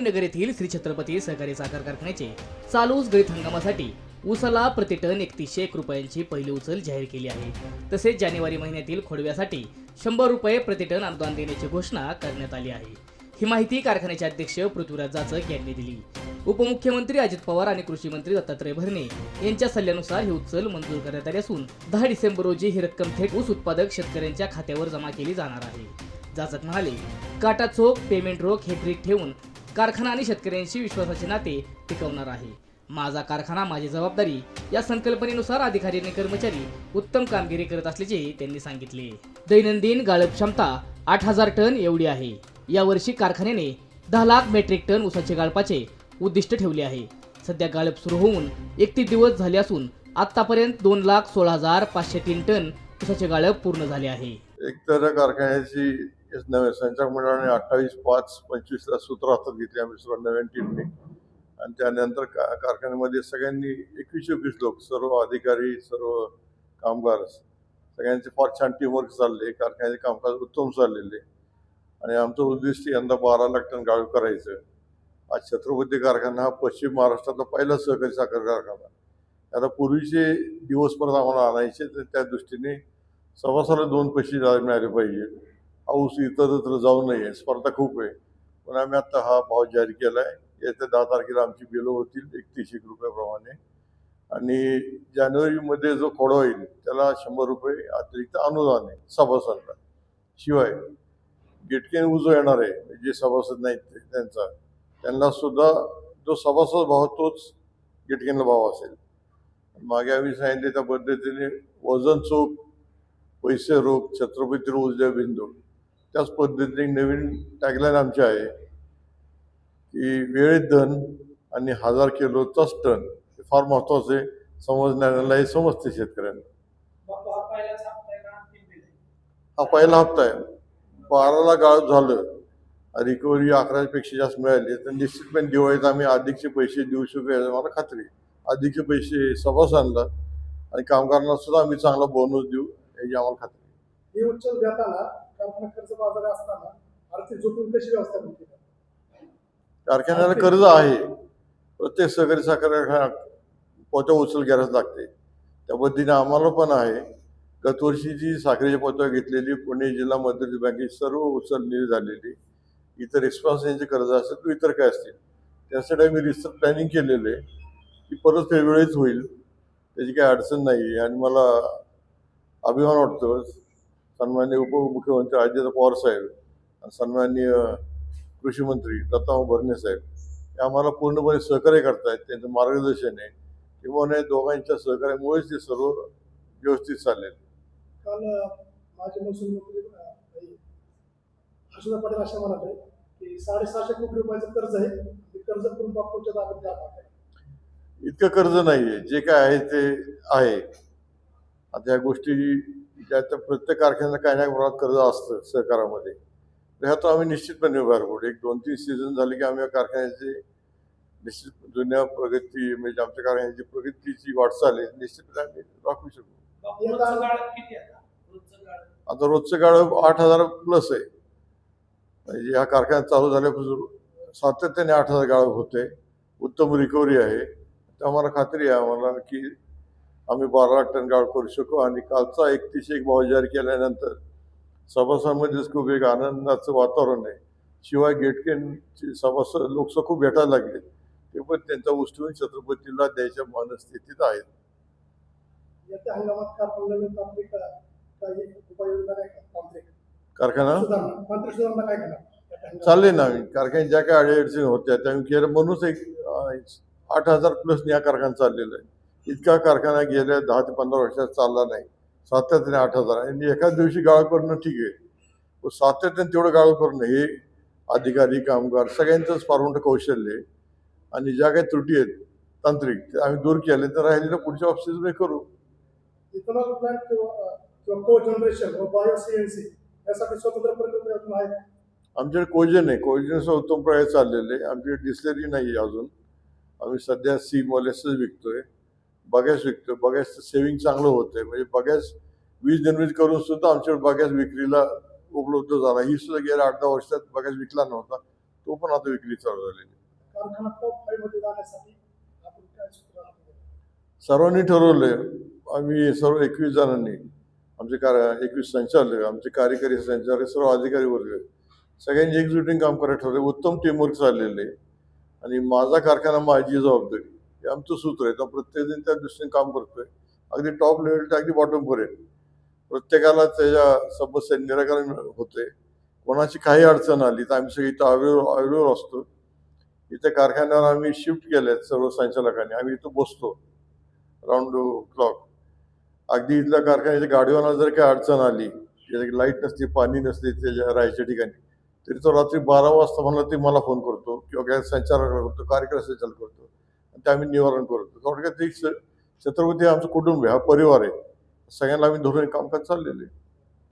नगर येथील श्री छत्रपती सहकारी साखर कारखान्याचे चालू गळीत हंगामासाठी ऊसाला प्रतिटन 3101 रुपयांची पहिली उचल जाहीर केली आहे। तसेच जानेवारी महिन्यातील खोडव्यासाठी 100 रुपये प्रतिटन अनुदान देण्याची घोषणा करण्यात आली आहे। ही माहिती कारखान्याचे अध्यक्ष पृथ्वीराज जाचक यांनी दिली। उपमुख्यमंत्री अजित पवार आणि कृषी मंत्री दत्तात्रय भरणे यांच्या सल्ल्यानुसार ही उचल मंजूर करण्यात आली असून 10 डिसेंबर रोजी ही रक्कम थेट ऊस उत्पादक शेतकऱ्यांच्या खात्यावर जमा केली जाणार आहे। जाचक म्हणाले, काटा चोख पेमेंट रोख हे ब्रीद ठेवून कारखाना आणि शेतकऱ्यांशी विश्वासाचे नाते टिकवणार आहे। माझा कारखाना माझी जबाबदारी या संकल्पनेनुसार अधिकारी आणि कर्मचारी उत्तम कामगिरी करत असल्याचे त्यांनी सांगितले। दैनंदिन गाळप क्षमता 8000 टन एवढी आहे। यावर्षी कारखान्याने 10 लाख मेट्रिक टन ऊसाचे गाळपाचे उद्दिष्ट ठेवले आहे। सध्या गाळप सुरू होऊन 31 दिवस झाले असून आतापर्यंत 2,16,503 टन ऊसाचे गाळप पूर्ण झाले आहे। एकतर कारखान्याची नव्या संचालक मंडळाने 28/5/25 ला सूत्र हातात घेतले आम्ही सर्व नव्या टीमने, आणि त्यानंतर कारखान्यामध्ये सगळ्यांनी 21 लोक, सर्व अधिकारी, सर्व कामगार, सगळ्यांचे फार छान टीमवर्क चालले। कारखान्याचे कामकाज उत्तम चाललेले आणि आमचं उद्दिष्ट यंदा 12 लाख टन गाळप करायचं। आज छत्रपती कारखाना हा पश्चिम महाराष्ट्रातला पहिला सहकारी साखर कारखाना। आता पूर्वीचे दिवस परत आम्हाला आणायचे, तर त्या दृष्टीने सव्वासाला 2 पैसे मिळाले पाहिजे। ऊस इतरत्र जाऊ नये, स्पर्धा खूप आहे, पण आम्ही आता हा भाव जाहीर केला आहे। येत्या 10 तारखेला आमची बिलं होतील 31 रुपयाप्रमाणे, आणि जानेवारीमध्ये जो खोडा होईल त्याला 100 रुपये अतिरिक्त अनुदान आहे सभासदांना। शिवाय गेटकेन ऊस जो येणार आहे, जे सभासद नाहीत त्यांना सुद्धा जो सभासद भाव तोच गेटकेनला भाव असेल। मागे आम्ही सांगितले त्या पद्धतीने वजन चोख पैसे रोख छत्रपती ऊस द्या बिंदू, त्याच पद्धतीने नवीन टॅगलाईन आमची आहे की वेळेत धन आणि 1000 किलोचाच टन। हे फार महत्वाचे समजणाऱ्यालाही समजते शेतकऱ्यांना। हा पहिला हप्ता आहे। 12ला गाळप झालं, रिकव्हरी 11 पेक्षा जास्त मिळाले तर निश्चितपणे दिवाळीत आम्ही अधिकचे पैसे देऊ शकू याची मला खात्री। अधिकचे पैसे सभासदांना आणि कामगारांना सुद्धा आम्ही चांगला बोनस देऊ याची आम्हाला खात्री। ही उचल घेताना कारखाना कर्ज बाजार असताना आर्थिक जोखीम कशी व्यवस्था होती? कारखान्याला कर्ज आहे, प्रत्येक सहकारी साखर कारखाना पोत्या उचल घ्यायलाच लागते। त्या पद्धतीने आम्हाला पण आहे। गत वर्षी जी साखरेची पोत्या घेतलेली पुणे जिल्हा मध्यवर्ती बँकेची सर्व उचल निधी झालेली, इतर एक्सपान्शनचे कर्ज असेल तर इतर काय असतील, त्यासाठी आम्ही रिसर्च प्लॅनिंग केलेलं आहे की परत वेळेच होईल, त्याची काही अडचण नाही। आणि मला अभिमान वाटतो सन्माननीय उपमुख्यमंत्री अजित पवार साहेब आणि सन्माननीय कृषी मंत्री दत्तात्रय भरणे साहेब हे आम्हाला पूर्णपणे सहकार्य करतायत। त्यांचं मार्गदर्शन आहे किंवा नाही, दोघांच्या सहकार्यामुळेच ते सर्व व्यवस्थित चालले। काल माझे महसूल मंत्री हर्षदा पटेल अशा म्हणाले की 650 कोटी रुपयाचं कर्ज आहे, ते कर्ज करून बापूच्या ताब्यात द्यावं आहे। इतकं कर्ज नाहीये, जे काय आहे ते आहे। आता या गोष्टी ज्याच्या प्रत्येक कारखान्याला काही ना प्रमाणात कर्ज असतं सहकारामध्ये, ह्यात आम्ही निश्चितपणे उभार पडू। 1-2-3 सीझन झाले की आम्ही या कारखान्याची निश्चित जुन्या प्रगती, म्हणजे आमच्या कारखान्याची प्रगतीची वाटचाल आहे, निश्चितपणे आम्ही राखू शकू। आता रोजचं गाळप 8000 प्लस आहे, म्हणजे ह्या कारखान्यात चालू झाल्यापासून सातत्याने 8000 गाळप होते। उत्तम रिकव्हरी आहे, तर आम्हाला खात्री आहे आम्हाला की आम्ही 12 लाख टन गाळप करू शकू। आणि कालचा 3101 भाव जाहीर केल्यानंतर सभासदांमध्येच खूप एक आनंदाचं वातावरण आहे। शिवाय गेटकेनचे सभासद लोक खूप भेटायला लागले, ते पण त्यांचा ऊस ठेवून छत्रपतीला द्यायच्या मनस्थितीत आहेत। येत्या हंगामात कारखान्याला तांत्रिक काही उपाययोजना काय तांत्रिक कारखाना सुधारणा काय करणार चालले ना। आम्ही कारखान्यात ज्या काही अडचणी होत्या त्या आम्ही केलं, म्हणूनच एक 8000 प्लस या कारखाना चाललेला आहे। इतका कारखाना गेल्या 10 ते 15 वर्षात चालला नाही, सातत्याने 8000। आणि एकाच दिवशी गाळप करणं ठीक आहे, पण सातत्याने तेवढं गाळप करणं हे अधिकारी कामगार सगळ्यांचंच फार मोठं कौशल्य आहे। आणि ज्या काही त्रुटी आहेत तांत्रिक आम्ही दूर केले, तर राहिलेल्या पुढच्या ऑफिसमध्ये करू। इथेनॉल प्लांट किंवा को जनरेशन व बायो सीएनसी यासाठी स्वतंत्र प्रकल्प आहेत? आमच्याकडे कोजन आहे, कोजनचा उत्तम प्रयोग चाललेले आहे। आमच्याकडे डिस्लरी नाही आहे अजून। आम्ही सध्या सी मोलेसेस विकतोय, बगॅस विकतोय। बगॅसचं सेविंग चांगलं होतंय, म्हणजे बगॅस वीज निर्मिती करून सुद्धा आमच्याकडे बगॅस विक्रीला उपलब्ध झाला। ही सुद्धा गेल्या 8-10 वर्षात बगॅस विकला नव्हता, तो पण आता विक्री चालू झालेली आहे। कारखाना टॉप 5 मध्ये जाण्यासाठी आपण काय सूत्र आखले? सर्वांनी ठरवलंय, आम्ही सर्व 21 जणांनी, आमचे 21 संचालक, आमचे कार्यकारी संचालक, सर्व अधिकारी वर्ग सगळ्यांनी एकजुटीने काम करायला ठरवलं. उत्तम टीमवर्क चाललेलं आहे आणि माझा कारखाना माझी जबाबदारी हे आमचं सूत्र आहे. तर प्रत्येकजण त्या दृष्टीने काम करतोय, अगदी टॉप लेवल ते अगदी बॉटम पर्यंत प्रत्येकाला त्याच्या समस्या निराकरण होते. कोणाची काही अडचण आली तर आम्ही सगळी इथं अवेलेबल असतो. इथे कारखान्यावर आम्ही शिफ्ट केलेत सर्व संचालकांनी, आम्ही इथं बसतो राऊंड क्लॉक. अगदी इथल्या कारखान्याच्या गाडीवाला जर काही अडचण आली, लाईट नसते, पाणी नसते त्याच्या राहायच्या ठिकाणी, तरी तो रात्री 12 वाजता म्हणला ते मला फोन करतो किंवा काय संचालकाला करतो, कार्यक्रम संचालक करतो आणि ते आम्ही निवारण करतो. थोडक्यात छत्रपती आमचं कुटुंब आहे, हा परिवार आहे. सगळ्यांना आम्ही धरून कामकाज चाललेलं आहे.